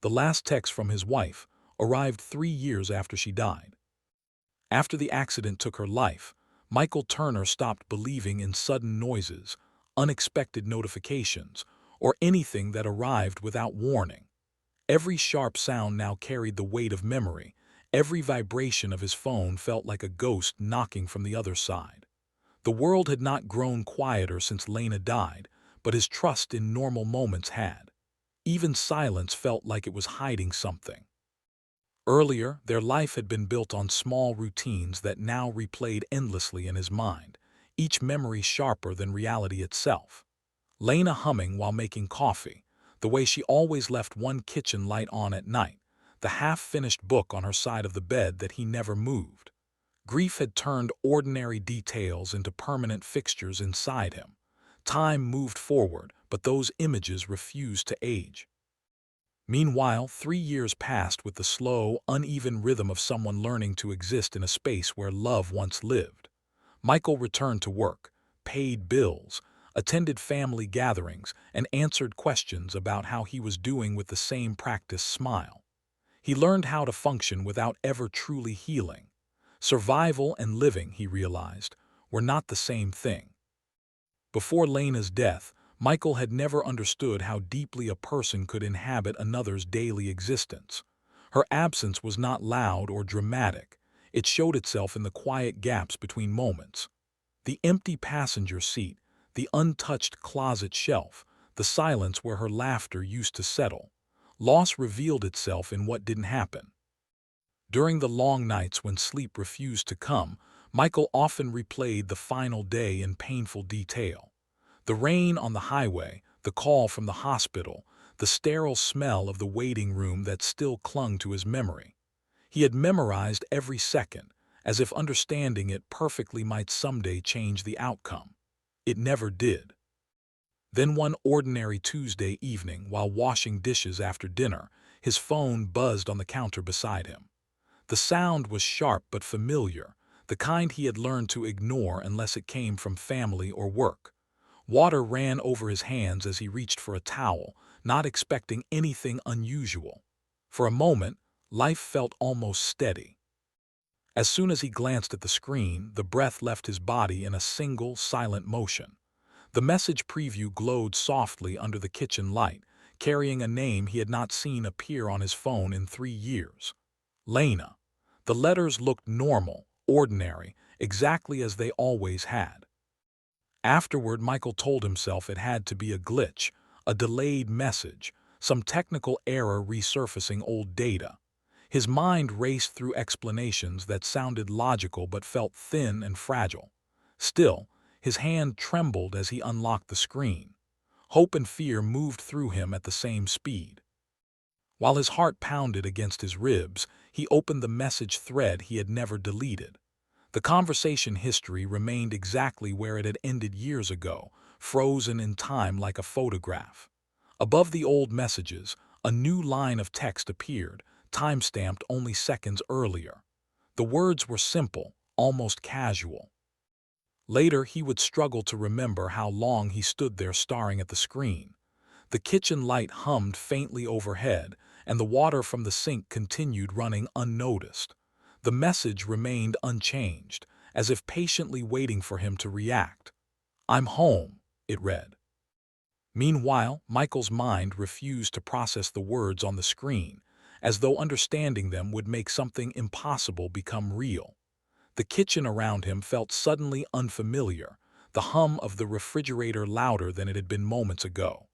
The last text from his wife arrived 3 years after she died. After the accident took her life, Michael Turner stopped believing in sudden noises, unexpected notifications, or anything that arrived without warning. Every sharp sound now carried the weight of memory. Every vibration of his phone felt like a ghost knocking from the other side. The world had not grown quieter since Lena died, but his trust in normal moments had. Even silence felt like it was hiding something. Earlier, their life had been built on small routines that now replayed endlessly in his mind, each memory sharper than reality itself. Lena humming while making coffee, the way she always left one kitchen light on at night, the half-finished book on her side of the bed that he never moved. Grief had turned ordinary details into permanent fixtures inside him. Time moved forward, but those images refused to age. Meanwhile, 3 years passed with the slow, uneven rhythm of someone learning to exist in a space where love once lived. Michael returned to work, paid bills, attended family gatherings, and answered questions about how he was doing with the same practiced smile. He learned how to function without ever truly healing. Survival and living, he realized, were not the same thing. Before Lena's death, Michael had never understood how deeply a person could inhabit another's daily existence. Her absence was not loud or dramatic. It showed itself in the quiet gaps between moments. The empty passenger seat, the untouched closet shelf, the silence where her laughter used to settle. Loss revealed itself in what didn't happen. During the long nights when sleep refused to come, Michael often replayed the final day in painful detail. The rain on the highway, the call from the hospital, the sterile smell of the waiting room that still clung to his memory. He had memorized every second, as if understanding it perfectly might someday change the outcome. It never did. Then one ordinary Tuesday evening, while washing dishes after dinner, his phone buzzed on the counter beside him. The sound was sharp but familiar, the kind he had learned to ignore unless it came from family or work. Water ran over his hands as he reached for a towel, not expecting anything unusual. For a moment, life felt almost steady. As soon as he glanced at the screen, the breath left his body in a single, silent motion. The message preview glowed softly under the kitchen light, carrying a name he had not seen appear on his phone in 3 years. Lena. The letters looked normal, ordinary, exactly as they always had. Afterward, Michael told himself it had to be a glitch, a delayed message, some technical error resurfacing old data. His mind raced through explanations that sounded logical but felt thin and fragile. Still, his hand trembled as he unlocked the screen. Hope and fear moved through him at the same speed. While his heart pounded against his ribs, he opened the message thread he had never deleted. The conversation history remained exactly where it had ended years ago, frozen in time like a photograph. Above the old messages, a new line of text appeared, time-stamped only seconds earlier. The words were simple, almost casual. Later, he would struggle to remember how long he stood there staring at the screen. The kitchen light hummed faintly overhead, and the water from the sink continued running unnoticed. The message remained unchanged, as if patiently waiting for him to react. "I'm home," it read. Meanwhile, Michael's mind refused to process the words on the screen, as though understanding them would make something impossible become real. The kitchen around him felt suddenly unfamiliar, the hum of the refrigerator louder than it had been moments ago.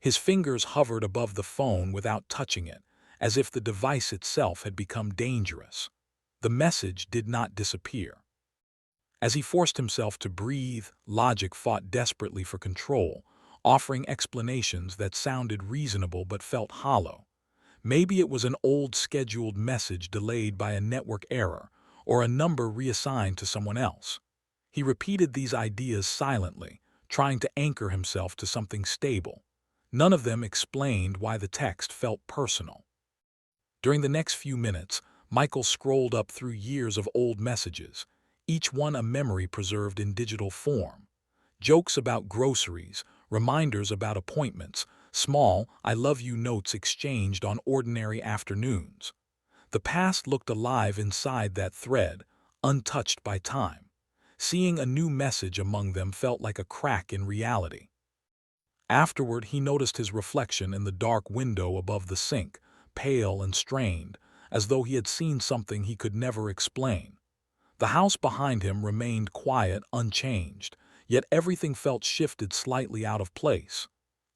His fingers hovered above the phone without touching it, as if the device itself had become dangerous. The message did not disappear. As he forced himself to breathe, logic fought desperately for control, offering explanations that sounded reasonable but felt hollow. Maybe it was an old scheduled message delayed by a network error, or a number reassigned to someone else. He repeated these ideas silently, trying to anchor himself to something stable. None of them explained why the text felt personal. During the next few minutes, Michael scrolled up through years of old messages, each one a memory preserved in digital form. Jokes about groceries, reminders about appointments, Small, I love you notes exchanged on ordinary afternoons. The past looked alive inside that thread, untouched by time. Seeing a new message among them felt like a crack in reality. Afterward, he noticed his reflection in the dark window above the sink, pale and strained, as though he had seen something he could never explain. The house behind him remained quiet, unchanged, yet everything felt shifted slightly out of place.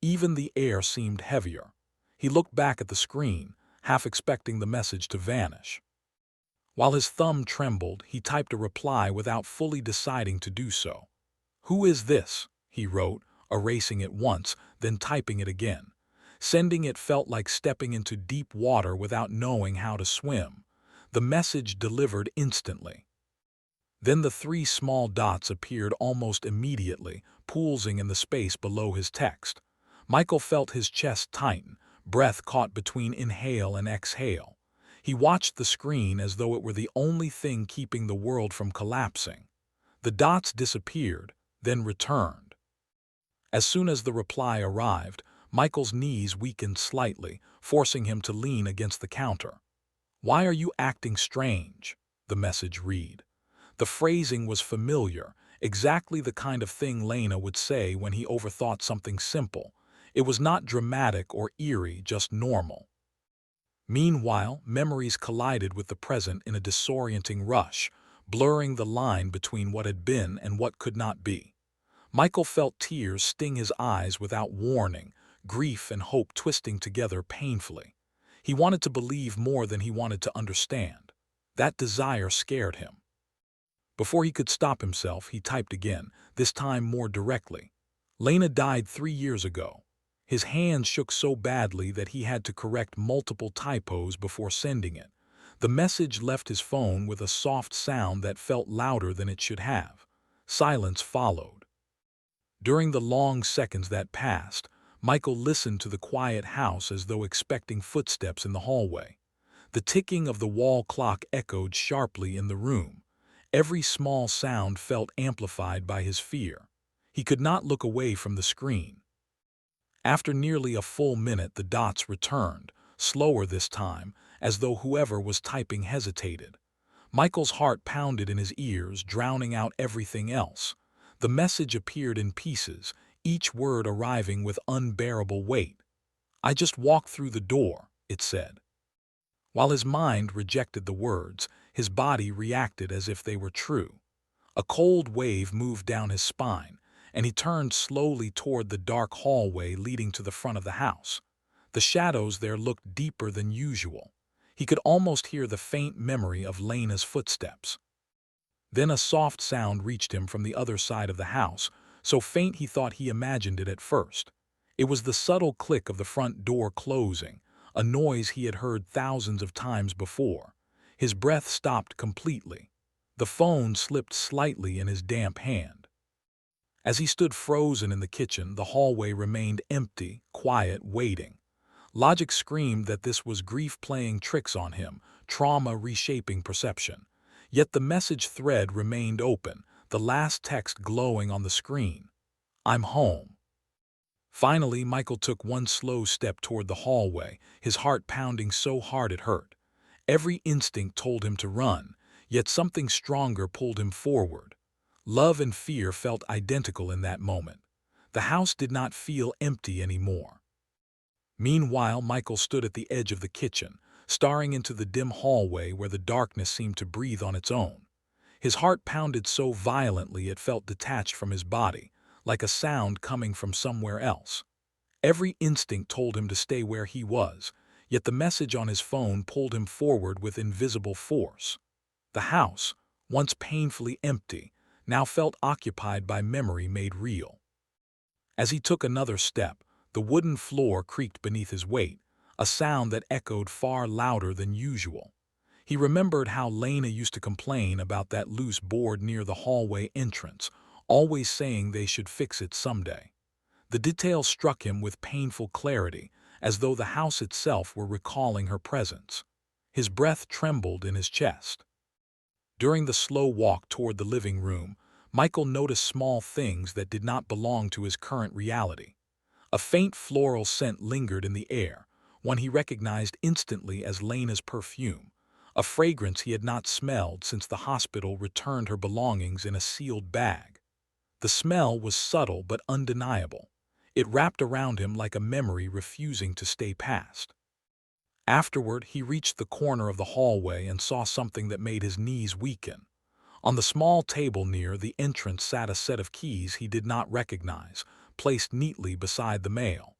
Even the air seemed heavier. He looked back at the screen, half expecting the message to vanish. While his thumb trembled, he typed a reply without fully deciding to do so. "Who is this?" he wrote, erasing it once, then typing it again. Sending it felt like stepping into deep water without knowing how to swim. The message delivered instantly. Then the three small dots appeared almost immediately, pooling in the space below his text. Michael felt his chest tighten, breath caught between inhale and exhale. He watched the screen as though it were the only thing keeping the world from collapsing. The dots disappeared, then returned. As soon as the reply arrived, Michael's knees weakened slightly, forcing him to lean against the counter. "Why are you acting strange?" the message read. The phrasing was familiar, exactly the kind of thing Lena would say when he overthought something simple. It was not dramatic or eerie, just normal. Meanwhile, memories collided with the present in a disorienting rush, blurring the line between what had been and what could not be. Michael felt tears sting his eyes without warning, grief and hope twisting together painfully. He wanted to believe more than he wanted to understand. That desire scared him. Before he could stop himself, he typed again, this time more directly. "Lena died 3 years ago." His hand shook so badly that he had to correct multiple typos before sending it. The message left his phone with a soft sound that felt louder than it should have. Silence followed. During the long seconds that passed, Michael listened to the quiet house as though expecting footsteps in the hallway. The ticking of the wall clock echoed sharply in the room. Every small sound felt amplified by his fear. He could not look away from the screen. After nearly a full minute, the dots returned, slower this time, as though whoever was typing hesitated. Michael's heart pounded in his ears, drowning out everything else. The message appeared in pieces, each word arriving with unbearable weight. "I just walked through the door," it said. While his mind rejected the words, his body reacted as if they were true. A cold wave moved down his spine, and he turned slowly toward the dark hallway leading to the front of the house. The shadows there looked deeper than usual. He could almost hear the faint memory of Lena's footsteps. Then a soft sound reached him from the other side of the house, so faint he thought he imagined it at first. It was the subtle click of the front door closing, a noise he had heard thousands of times before. His breath stopped completely. The phone slipped slightly in his damp hand. As he stood frozen in the kitchen, the hallway remained empty, quiet, waiting. Logic screamed that this was grief playing tricks on him, trauma reshaping perception. Yet the message thread remained open, the last text glowing on the screen. "I'm home." Finally, Michael took one slow step toward the hallway, his heart pounding so hard it hurt. Every instinct told him to run, yet something stronger pulled him forward. Love and fear felt identical in that moment. The house did not feel empty anymore. Meanwhile, Michael stood at the edge of the kitchen, staring into the dim hallway where the darkness seemed to breathe on its own. His heart pounded so violently it felt detached from his body, like a sound coming from somewhere else. Every instinct told him to stay where he was, yet the message on his phone pulled him forward with invisible force. The house, once painfully empty, now felt occupied by memory made real. As he took another step, the wooden floor creaked beneath his weight, a sound that echoed far louder than usual. He remembered how Lena used to complain about that loose board near the hallway entrance, always saying they should fix it someday. The detail struck him with painful clarity, as though the house itself were recalling her presence. His breath trembled in his chest. During the slow walk toward the living room, Michael noticed small things that did not belong to his current reality. A faint floral scent lingered in the air, one he recognized instantly as Lena's perfume, a fragrance he had not smelled since the hospital returned her belongings in a sealed bag. The smell was subtle but undeniable. It wrapped around him like a memory refusing to stay past. Afterward, he reached the corner of the hallway and saw something that made his knees weaken. On the small table near the entrance sat a set of keys he did not recognize, placed neatly beside the mail.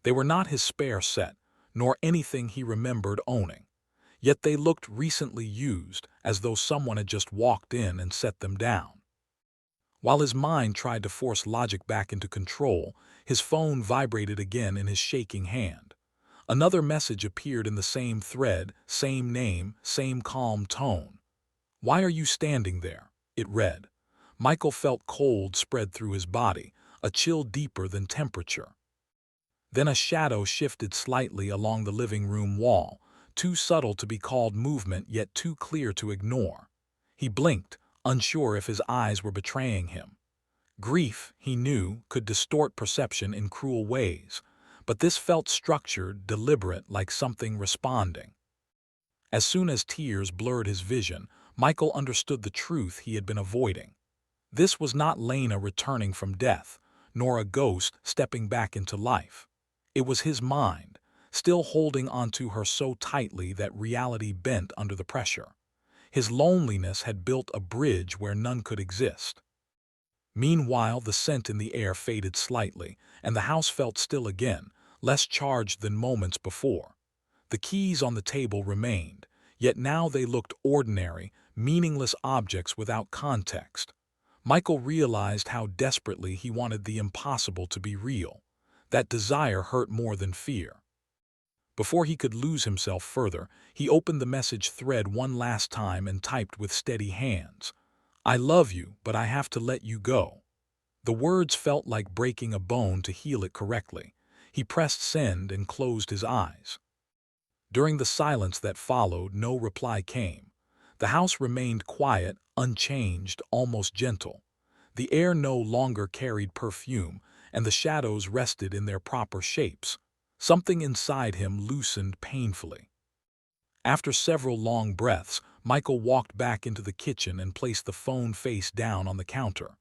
They were not his spare set, nor anything he remembered owning. Yet they looked recently used, as though someone had just walked in and set them down. While his mind tried to force logic back into control, his phone vibrated again in his shaking hand. Another message appeared in the same thread, same name, same calm tone. "Why are you standing there?" it read. Michael felt cold spread through his body, a chill deeper than temperature. Then a shadow shifted slightly along the living room wall, too subtle to be called movement yet too clear to ignore. He blinked, unsure if his eyes were betraying him. Grief, he knew, could distort perception in cruel ways, but this felt structured, deliberate, like something responding. As soon as tears blurred his vision, Michael understood the truth he had been avoiding. This was not Lena returning from death, nor a ghost stepping back into life. It was his mind, still holding onto her so tightly that reality bent under the pressure. His loneliness had built a bridge where none could exist. Meanwhile, the scent in the air faded slightly, and the house felt still again, less charged than moments before. The keys on the table remained, yet now they looked ordinary, meaningless objects without context. Michael realized how desperately he wanted the impossible to be real. That desire hurt more than fear. Before he could lose himself further, he opened the message thread one last time and typed with steady hands, "I love you, but I have to let you go." The words felt like breaking a bone to heal it correctly. He pressed send and closed his eyes. During the silence that followed, no reply came. The house remained quiet, unchanged, almost gentle. The air no longer carried perfume, and the shadows rested in their proper shapes. Something inside him loosened painfully. After several long breaths, Michael walked back into the kitchen and placed the phone face down on the counter.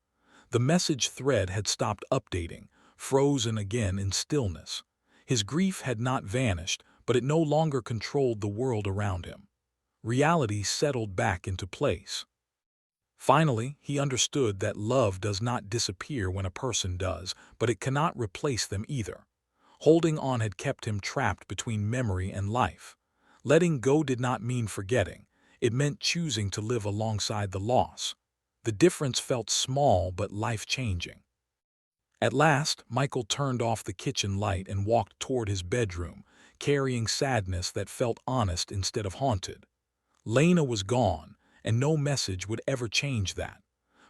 The message thread had stopped updating, frozen again in stillness. His grief had not vanished, but it no longer controlled the world around him. Reality settled back into place. Finally, he understood that love does not disappear when a person does, but it cannot replace them either. Holding on had kept him trapped between memory and life. Letting go did not mean forgetting. It meant choosing to live alongside the loss. The difference felt small but life-changing. At last, Michael turned off the kitchen light and walked toward his bedroom, carrying sadness that felt honest instead of haunted. Lena was gone, and no message would ever change that.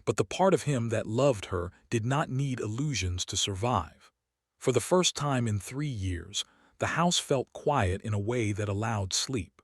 But the part of him that loved her did not need illusions to survive. For the first time in 3 years, the house felt quiet in a way that allowed sleep.